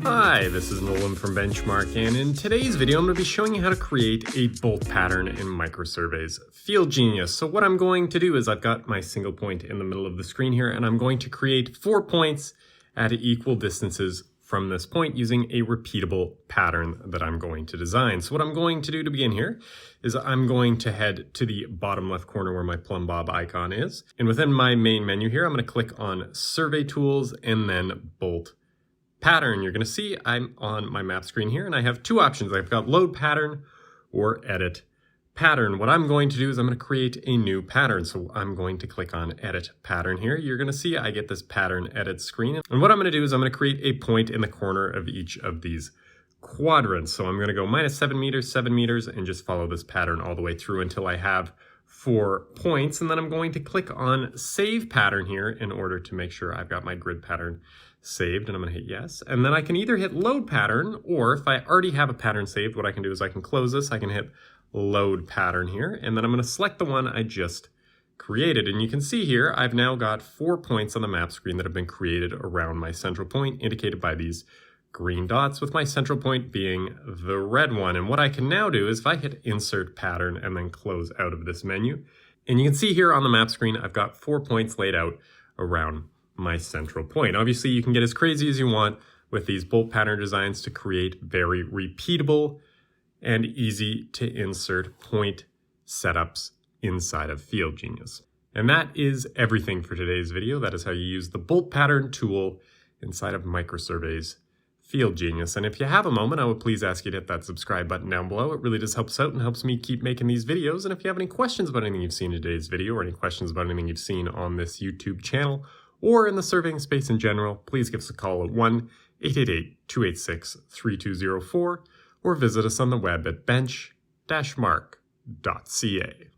Hi, this is Nolan from Benchmark, and in today's video I'm going to be showing you how to create a bolt pattern in MicroSurvey's FieldGenius. So what I'm going to do is I've got my single point in the middle of the screen here, and I'm going to create 4 points at equal distances from this point using a repeatable pattern that I'm going to design. So what I'm going to do to begin here is I'm going to head to the bottom left corner where my plumb bob icon is. And within my main menu here, I'm going to click on Survey Tools and then Bolt Pattern. You're going to see I'm on my map screen here and I have two options. I've got Load Pattern or Edit Pattern. What I'm going to do is I'm going to create a new pattern. So I'm going to click on Edit Pattern here. You're going to see I get this pattern edit screen. And what I'm going to do is I'm going to create a point in the corner of each of these quadrants. So I'm going to go -7 meters, 7 meters, and just follow this pattern all the way through until I have 4 points. And then I'm going to click on Save Pattern here in order to make sure I've got my grid pattern saved, and I'm going to hit yes. And then I can either hit Load Pattern, or if I already have a pattern saved, what I can do is I can close this, I can hit Load Pattern here, and then I'm going to select the one I just created. And you can see here I've now got 4 points on the map screen that have been created around my central point, indicated by these green dots, with my central point being the red one. And what I can now do is if I hit Insert Pattern and then close out of this menu, and you can see here on the map screen I've got 4 points laid out around my central point. Obviously, you can get as crazy as you want with these bolt pattern designs to create very repeatable and easy to insert point setups inside of FieldGenius. And that is everything for today's video. That is how you use the bolt pattern tool inside of MicroSurvey's FieldGenius. And if you have a moment, I would please ask you to hit that subscribe button down below. It really does help us out and helps me keep making these videos. And if you have any questions about anything you've seen in today's video, or any questions about anything you've seen on this YouTube channel, or in the surveying space in general, please give us a call at 1-888-286-3204, or visit us on the web at bench-mark.ca.